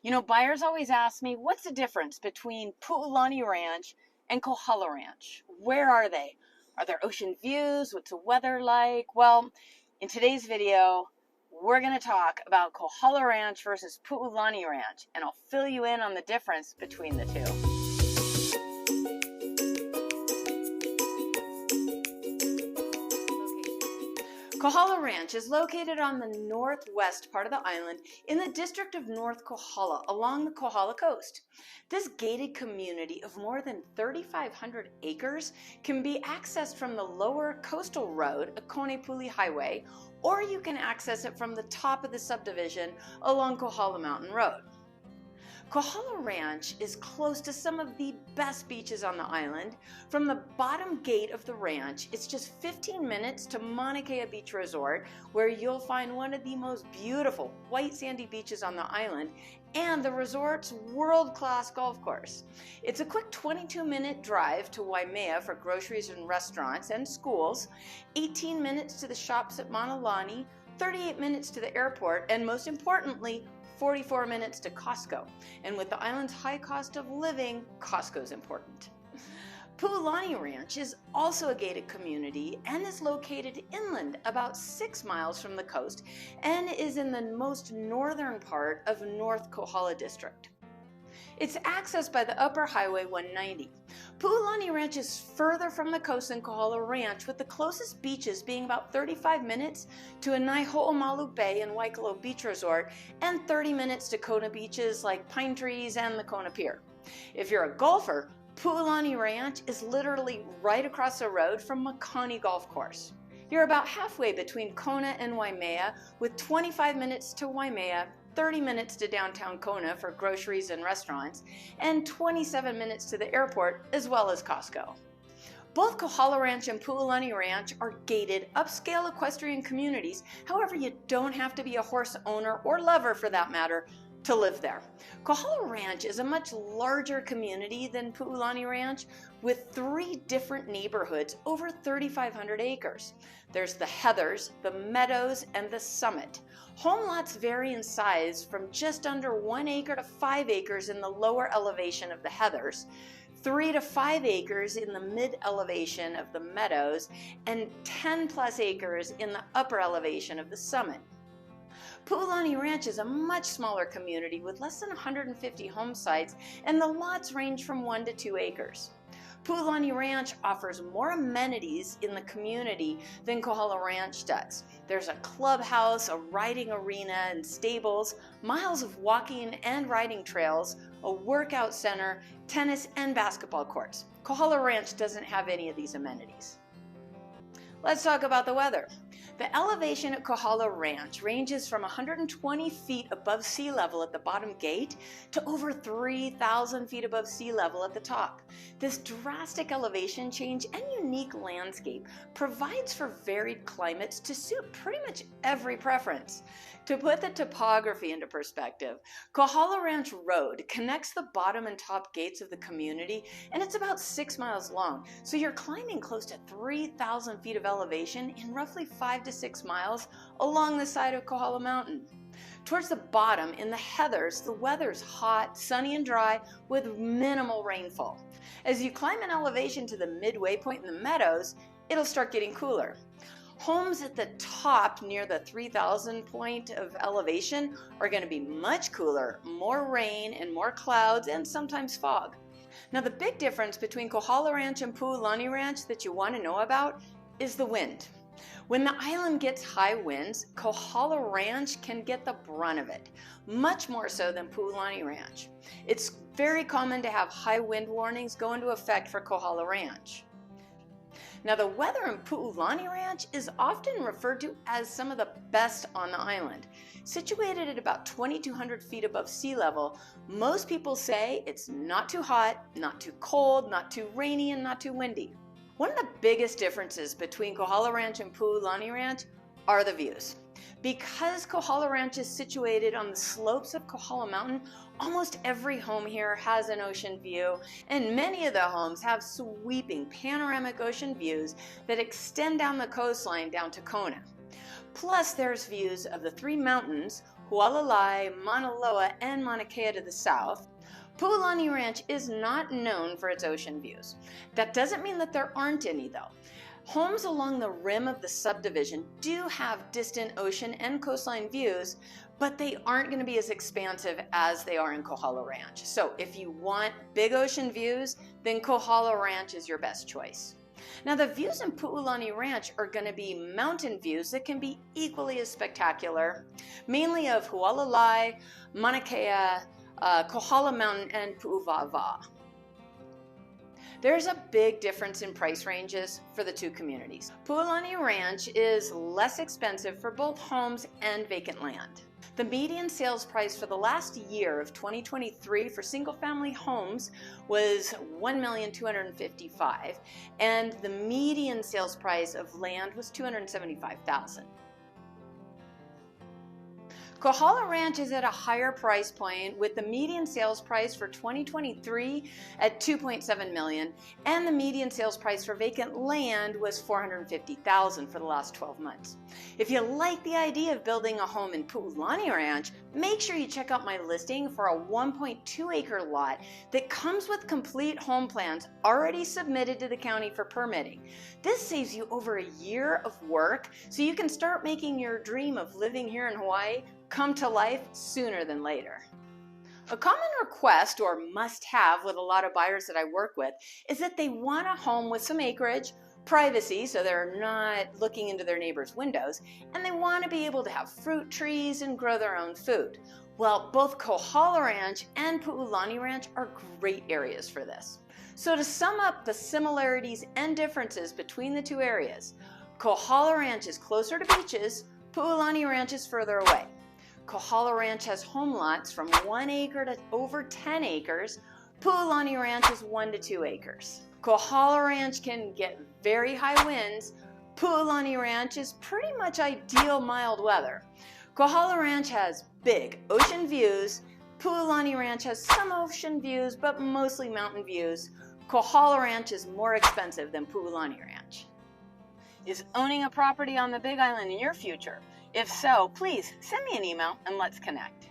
Buyers always ask me, what's the difference between Puu Lani Ranch and Kohala Ranch? Where are they? Are there ocean views? What's the weather like? Well, in today's video, we're going to talk about Kohala Ranch versus Puu Lani Ranch, and I'll fill you in on the difference between the two. Kohala Ranch is located on the northwest part of the island in the district of North Kohala along the Kohala coast. This gated community of more than 3,500 acres can be accessed from the lower coastal road, Akone Highway, or you can access it from the top of the subdivision along Kohala Mountain Road. Kohala Ranch is close to some of the best beaches on the island. From the bottom gate of the ranch, it's just 15 minutes to Mauna Kea Beach Resort, where you'll find one of the most beautiful white sandy beaches on the island and the resort's world-class golf course. It's a quick 22-minute drive to Waimea for groceries and restaurants and schools, 18 minutes to the shops at Mauna Lani, 38 minutes to the airport, and most importantly, 44 minutes to Costco. And with the island's high cost of living, Costco's important. Puu Lani Ranch is also a gated community and is located inland about 6 miles from the coast and is in the most northern part of North Kohala District. It's accessed by the upper Highway 190. Puu Lani Ranch is further from the coast than Kohala Ranch, with the closest beaches being about 35 minutes to Ho'omalu Bay and Waikolo Beach Resort and 30 minutes to Kona beaches like Pine Trees and the Kona Pier. If you're a golfer, Puu Lani Ranch is literally right across the road from Makani Golf Course. You're about halfway between Kona and Waimea, with 25 minutes to Waimea, 30 minutes to downtown Kona for groceries and restaurants, and 27 minutes to the airport as well as Costco. Both Kohala Ranch and Puu Lani Ranch are gated, upscale equestrian communities. However, you don't have to be a horse owner or lover, for that matter, to live there. Kohala Ranch is a much larger community than Puu Lani Ranch, with 3 different neighborhoods over 3,500 acres. There's the Heathers, the Meadows, and the Summit. Home lots vary in size from just under 1 acre to 5 acres in the lower elevation of the Heathers, 3 to 5 acres in the mid elevation of the Meadows, and 10 plus acres in the upper elevation of the Summit. Puu Lani Ranch is a much smaller community with less than 150 home sites, and the lots range from 1 to 2 acres. Puu Lani Ranch offers more amenities in the community than Kohala Ranch does. There's a clubhouse, a riding arena and stables, miles of walking and riding trails, a workout center, tennis and basketball courts. Kohala Ranch doesn't have any of these amenities. Let's talk about the weather. The elevation at Kohala Ranch ranges from 120 feet above sea level at the bottom gate to over 3,000 feet above sea level at the top. This drastic elevation change and unique landscape provides for varied climates to suit pretty much every preference. To put the topography into perspective, Kohala Ranch Road connects the bottom and top gates of the community, and it's about 6 miles long, so you're climbing close to 3,000 feet of elevation in roughly 5 to 6 miles along the side of Kohala Mountain. Towards the bottom, in the Heathers, the weather's hot, sunny, and dry with minimal rainfall. As you climb an elevation to the midway point in the Meadows, it'll start getting cooler. Homes at the top near the 3,000 point of elevation are going to be much cooler, more rain and more clouds and sometimes fog. Now, the big difference between Kohala Ranch and Puu Lani Ranch that you want to know about is the wind. When the island gets high winds, Kohala Ranch can get the brunt of it, much more so than Puu Lani Ranch. It's very common to have high wind warnings go into effect for Kohala Ranch. Now, the weather in Puu Lani Ranch is often referred to as some of the best on the island. Situated at about 2,200 feet above sea level, most people say it's not too hot, not too cold, not too rainy, and not too windy. One of the biggest differences between Kohala Ranch and Puu Lani Ranch are the views. Because Kohala Ranch is situated on the slopes of Kohala Mountain, almost every home here has an ocean view, and many of the homes have sweeping panoramic ocean views that extend down the coastline down to Kona. Plus, there's views of the 3 mountains, Hualalai, Mauna Loa, and Mauna Kea to the south, Puu Lani Ranch is not known for its ocean views. That doesn't mean that there aren't any though. Homes along the rim of the subdivision do have distant ocean and coastline views, but they aren't going to be as expansive as they are in Kohala Ranch. So if you want big ocean views, then Kohala Ranch is your best choice. Now the views in Puu Lani Ranch are going to be mountain views that can be equally as spectacular, mainly of Hualalai, Mauna Kea, Kohala Mountain, and Pu'uvava. There's a big difference in price ranges for the two communities. Puu Lani Ranch is less expensive for both homes and vacant land. The median sales price for the last year of 2023 for single-family homes was $1,255,000, and the median sales price of land was $275,000. Kohala Ranch is at a higher price point with the median sales price for 2023 at $2.7 million, and the median sales price for vacant land was $450,000 for the last 12 months. If you like the idea of building a home in Puu Lani Ranch, make sure you check out my listing for a 1.2 acre lot that comes with complete home plans already submitted to the county for permitting. This saves you over a year of work, so you can start making your dream of living here in Hawaii come to life sooner than later. A common request or must-have with a lot of buyers that I work with is that they want a home with some acreage, privacy so they're not looking into their neighbor's windows, and they want to be able to have fruit trees and grow their own food. Well, both Kohala Ranch and Puu Lani Ranch are great areas for this. So to sum up the similarities and differences between the two areas, Kohala Ranch is closer to beaches, Puu Lani Ranch is further away. Kohala Ranch has home lots from 1 acre to over 10 acres. Puu Lani Ranch is 1 to 2 acres. Kohala Ranch can get very high winds. Puu Lani Ranch is pretty much ideal mild weather. Kohala Ranch has big ocean views. Puu Lani Ranch has some ocean views, but mostly mountain views. Kohala Ranch is more expensive than Puu Lani Ranch. Is owning a property on the Big Island in your future? If so, please send me an email and let's connect.